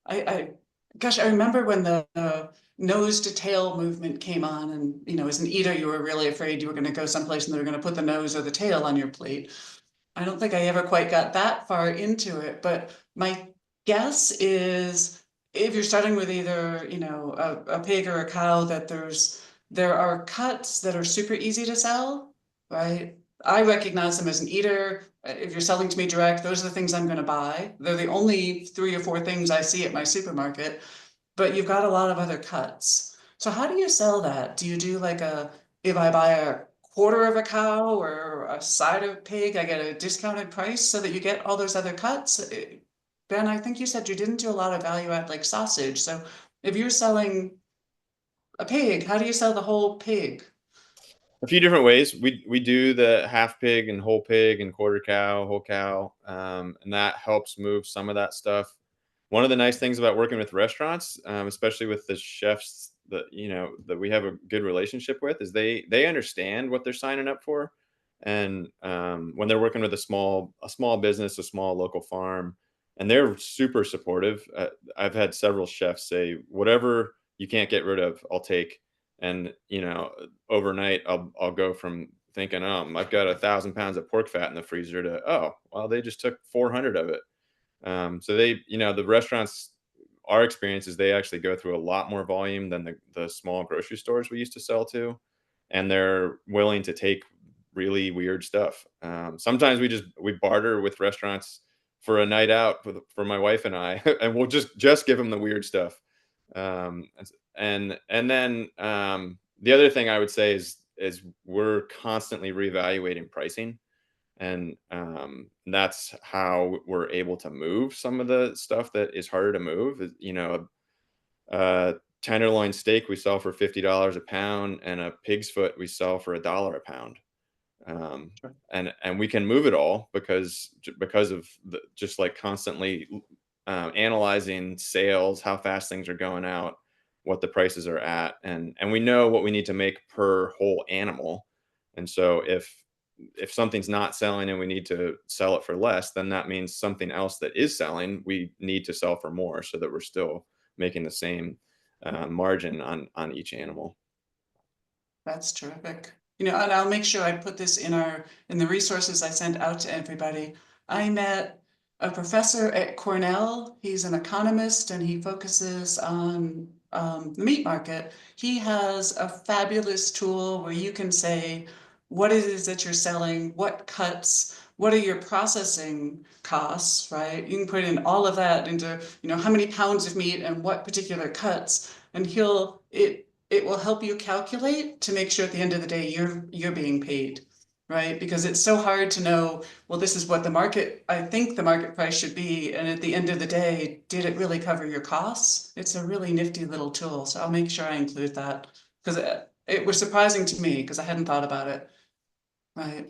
I gosh, I remember when the nose to tail movement came on, and as an eater, you were really afraid you were going to go someplace and they were going to put the nose or the tail on your plate. I don't think I ever quite got that far into it, but my guess is, if you're starting with either, a pig or a cow, that there are cuts that are super easy to sell, right? I recognize them as an eater. If you're selling to me direct, those are the things I'm going to buy. They're the only 3 or 4 things I see at my supermarket, but you've got a lot of other cuts. So how do you sell that? Do you do like if I buy a quarter of a cow or a side of pig, I get a discounted price so that you get all those other cuts? Ben, I think you said you didn't do a lot of value add like sausage. So if you're selling a pig, how do you sell the whole pig? A few different ways. We do the half pig and quarter cow, whole cow, and that helps move some of that stuff. one of the nice things about working with restaurants, especially with the chefs that that we have a good relationship with, is they understand what they're signing up for, and when they're working with a small business, a small local farm, and they're super supportive. I've had several chefs say, "Whatever you can't get rid of, I'll take." And overnight, I'll go from thinking, I've got 1,000 pounds of pork fat in the freezer to, oh, well, they just took 400 of it. So the restaurants, our experience is they actually go through a lot more volume than the small grocery stores we used to sell to, and they're willing to take really weird stuff. Sometimes we barter with restaurants for a night out for my wife and I, and we'll just give them the weird stuff. And then the other thing I would say is we're constantly reevaluating pricing, and that's how we're able to move some of the stuff that is harder to move. A tenderloin steak we sell for $50 a pound, and a pig's foot we sell for $1 a pound. Sure. And we can move it all because of just like constantly analyzing sales, how fast things are going out, what the prices are at, and we know what we need to make per whole animal. And so if something's not selling and we need to sell it for less, then that means something else that is selling we need to sell for more, so that we're still making the same margin on each animal. That's terrific. And I'll make sure I put this in the resources I sent out to everybody. I met a professor at Cornell. He's an economist and he focuses on the meat market. He has a fabulous tool where you can say what it is that you're selling, what cuts, what are your processing costs, right? You can put in all of that into, how many pounds of meat and what particular cuts, and it will help you calculate to make sure at the end of the day you're being paid, right? Because it's so hard to know, well, this is what I think the market price should be, and at the end of the day, did it really cover your costs? It's a really nifty little tool, so I'll make sure I include that, because it was surprising to me because I hadn't thought about it, right?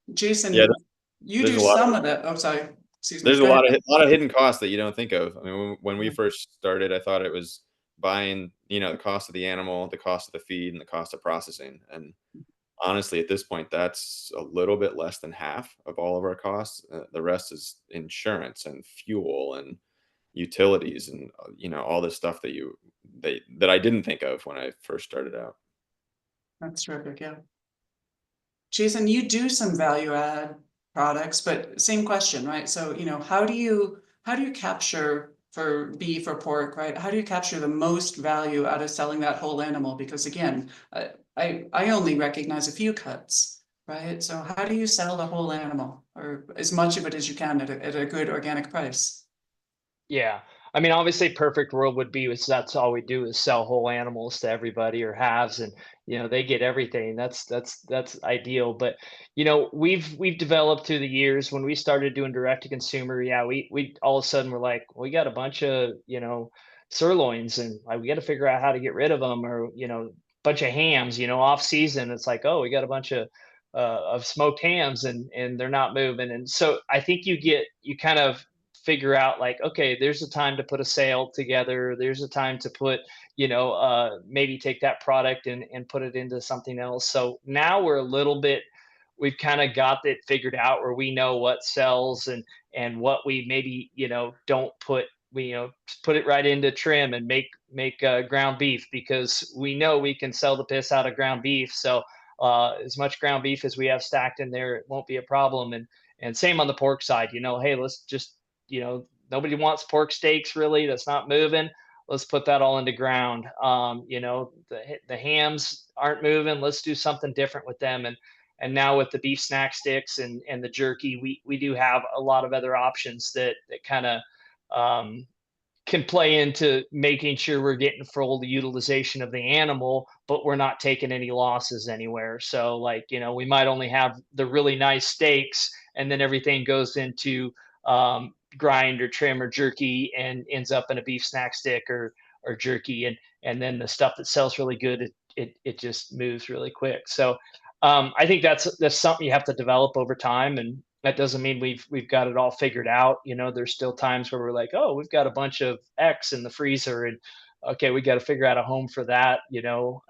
Yeah, Jason, you there's do a lot some of that. Oh, sorry. Excuse me. there's a Go ahead. lot of hidden costs that you don't think of. I mean, when we Yeah. first started, I thought it was buying, the cost of the animal, the cost of the feed, and the cost of processing. And honestly, at this point, that's a little bit less than half of all of our costs. The rest is insurance and fuel and utilities, and all this stuff that I didn't think of when I first started out. That's terrific. Yeah. Jason, you do some value add products, but same question, right? So, how do you capture for beef or pork, right? How do you capture the most value out of selling that whole animal? Because again, I only recognize a few cuts, right? So how do you sell the whole animal, or as much of it as you can at a good organic price? Yeah. I mean, obviously, perfect world would be is that's all we do is sell whole animals to everybody or halves, and they get everything. That's ideal. But we've developed through the years when we started doing direct to consumer. Yeah, we all of a sudden we're like, we got a bunch of sirloins, and like we got to figure out how to get rid of them, or bunch of hams. Off season, it's like, oh, we got a bunch of smoked hams, and they're not moving. And so I think you kind of figure out like, okay, there's a time to put a sale together, there's a time to put maybe take that product and put it into something else. So now we've kind of got it figured out where we know what sells and what we maybe don't put. We put it right into trim and make ground beef, because we know we can sell the piss out of ground beef. So as much ground beef as we have stacked in there, it won't be a problem. And same on the pork side. Hey, let's just nobody wants pork steaks really. That's not moving. Let's put that all into ground. The hams aren't moving. Let's do something different with them. And now with the beef snack sticks and the jerky, we do have a lot of other options that kind of um, can play into making sure we're getting full utilization of the animal, but we're not taking any losses anywhere. So, like, we might only have the really nice steaks, and then everything goes into grind or trim or jerky and ends up in a beef snack stick or jerky, and then the stuff that sells really good, it just moves really quick. So I think that's something you have to develop over time, That doesn't mean we've got it all figured out. There's still times where we're like, oh, we've got a bunch of X in the freezer, and okay, we got to figure out a home for that.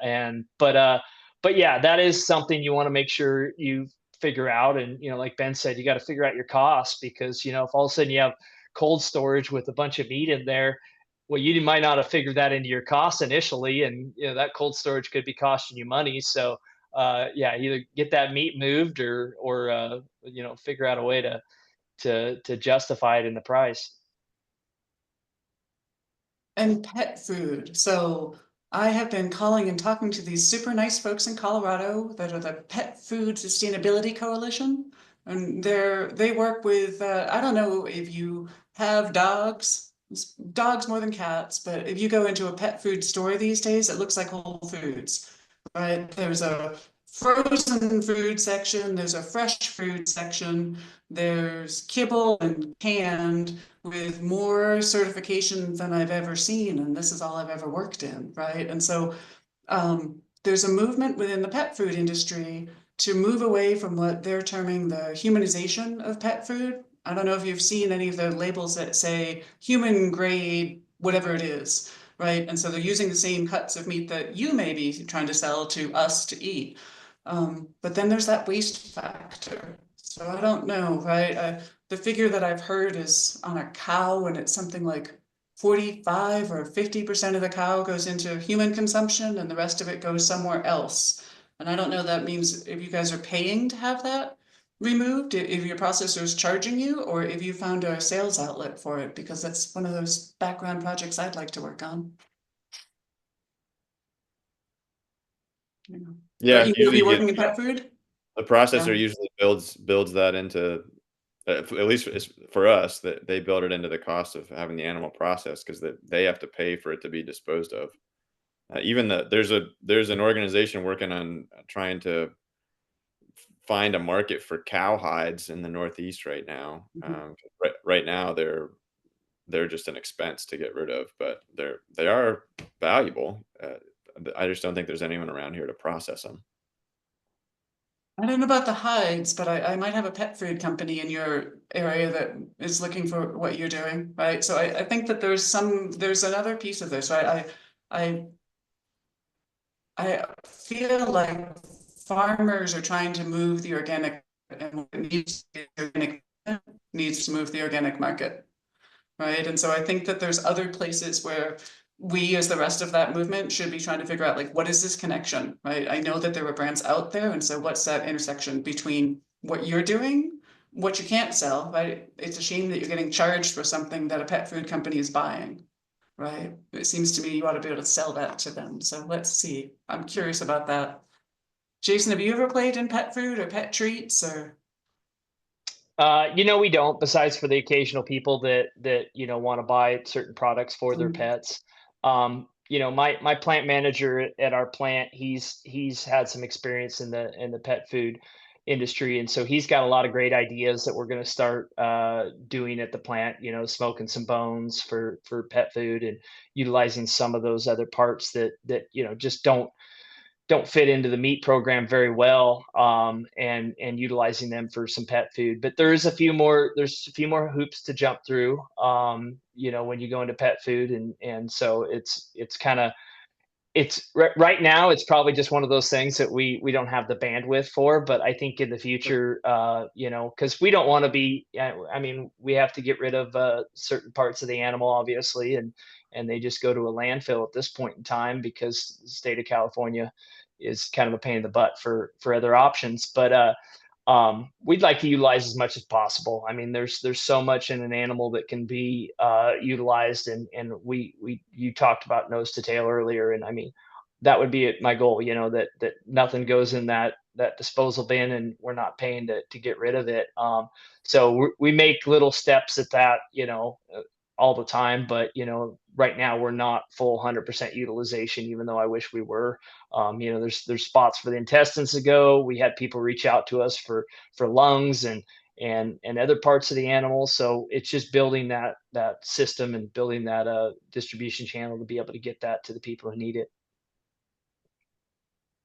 And but yeah, that is something you want to make sure you figure out. And like Ben said, you got to figure out your costs, because if all of a sudden you have cold storage with a bunch of meat in there, well, you might not have figured that into your costs initially, and that cold storage could be costing you money. So yeah, either get that meat moved, or figure out a way to justify it in the price. And pet food. So I have been calling and talking to these super nice folks in Colorado that are the Pet Food Sustainability Coalition. And they work with, I don't know if you have dogs more than cats, but if you go into a pet food store these days, it looks like Whole Foods, right? There's a frozen food section, there's a fresh food section, there's kibble and canned, with more certifications than I've ever seen, and this is all I've ever worked in, right? And so there's a movement within the pet food industry to move away from what they're terming the humanization of pet food. I don't know if you've seen any of the labels that say human grade, whatever it is, right? And so they're using the same cuts of meat that you may be trying to sell to us to eat. But then there's that waste factor. So I don't know, right? The figure that I've heard is on a cow, and it's something like 45 or 50% of the cow goes into human consumption and the rest of it goes somewhere else. And I don't know, that means if you guys are paying to have that removed, if your processor is charging you, or if you found a sales outlet for it, because that's one of those background projects I'd like to work on. Yeah, Are you usually working in pet food? the processor Yeah. usually builds that into, at least it's for us, that they build it into the cost of having the animal processed, because they have to pay for it to be disposed of. Even there's an organization working on trying to find a market for cow hides in the Northeast right now. Right now they're just an expense to get rid of, but they are valuable. I just don't think there's anyone around here to process them. I don't know about the hides, but I might have a pet food company in your area that is looking for what you're doing, right? So I think that there's another piece of this, right? I feel like farmers are trying to move the organic, and what needs to move the organic market, right? And so I think that there's other places where we, as the rest of that movement, should be trying to figure out, like, what is this connection, right? I know that there are brands out there, and so what's that intersection between what you're doing, what you can't sell, right? It's a shame that you're getting charged for something that a pet food company is buying, right? It seems to me you ought to be able to sell that to them. So let's see. I'm curious about that. Jason, have you ever played in pet food or pet treats or? We don't, besides for the occasional people that want to buy certain products for their pets. My plant manager at our plant, he's had some experience in the pet food industry, and so he's got a lot of great ideas that we're going to start doing at the plant. Smoking some bones for pet food, and utilizing some of those other parts that just don't fit into the meat program very well, and utilizing them for some pet food. But there's a few more hoops to jump through, when you go into pet food. And so it's kind of, right now it's probably just one of those things that we don't have the bandwidth for. But I think in the future, because we don't want to be, I mean, we have to get rid of certain parts of the animal, obviously, and they just go to a landfill at this point in time, because the state of California is kind of a pain in the butt for other options. But we'd like to utilize as much as possible. I mean, there's so much in an animal that can be utilized, and you talked about nose to tail earlier, and I mean, that would be my goal. That nothing goes in that disposal bin, and we're not paying to get rid of it. So we make little steps at that, all the time. But right now we're not full 100% utilization, even though I wish we were. There's spots for the intestines to go. We had people reach out to us for lungs and other parts of the animal. So it's just building that system and building that distribution channel to be able to get that to the people who need it.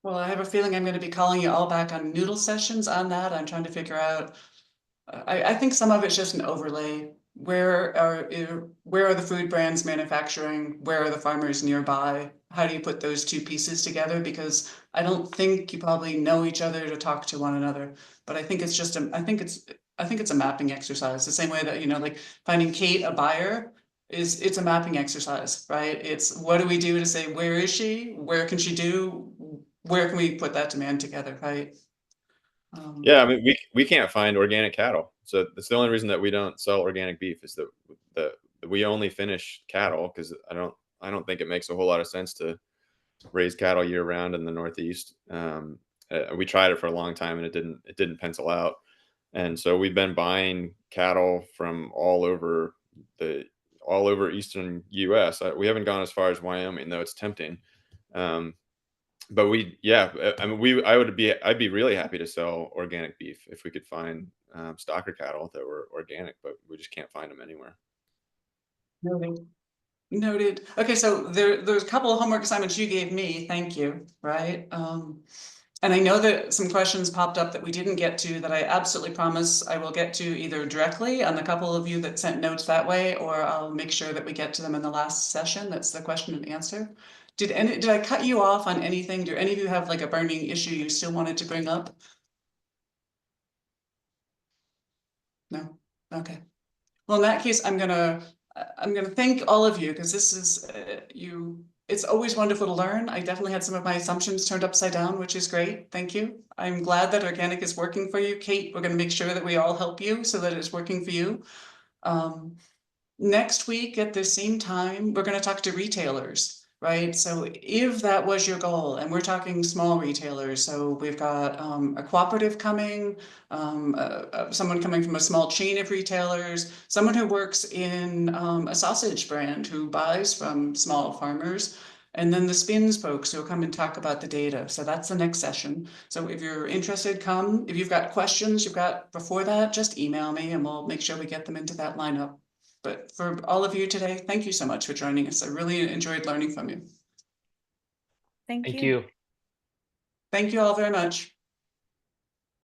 Well, I have a feeling I'm going to be calling you all back on noodle sessions on that. I'm trying to figure out I think some of it's just an overlay. Where are the food brands manufacturing? Where are the farmers nearby? How do you put those two pieces together? Because I don't think you probably know each other to talk to one another. But I think it's just I think it's a mapping exercise. The same way that, you know, like finding Kate a buyer it's a mapping exercise, right? It's what do we do to say where is she? Where can she do? Where can we put that demand together, right? Yeah, I mean, we can't find organic cattle, so that's the only reason that we don't sell organic beef is that we only finish cattle because I don't think it makes a whole lot of sense to raise cattle year round in the Northeast. We tried it for a long time and it didn't pencil out, and so we've been buying cattle from all over eastern U.S. We haven't gone as far as Wyoming, though it's tempting. But I'd be really happy to sell organic beef if we could find stocker cattle that were organic, but we just can't find them anywhere. Noted. Noted. Okay, so there's a couple of homework assignments you gave me. Thank you. Right. And I know that some questions popped up that we didn't get to that I absolutely promise I will get to either directly on the couple of you that sent notes that way, or I'll make sure that we get to them in the last session. That's the question and answer. Did I cut you off on anything? Do any of you have like a burning issue you still wanted to bring up? No? Okay. Well, in that case, I'm gonna thank all of you because this is it's always wonderful to learn. I definitely had some of my assumptions turned upside down, which is great. Thank you. I'm glad that organic is working for you. Kate, we're going to make sure that we all help you so that it's working for you. Next week at the same time, we're going to talk to retailers, right? So if that was your goal, and we're talking small retailers, so we've got a cooperative coming, someone coming from a small chain of retailers, someone who works in a sausage brand who buys from small farmers, and then the spins folks who'll come and talk about the data. So that's the next session. So if you're interested, come. If you've got questions you've got before that, just email me and we'll make sure we get them into that lineup. But for all of you today, thank you so much for joining us. I really enjoyed learning from you. Thank Thank you. you. Thank you all very much.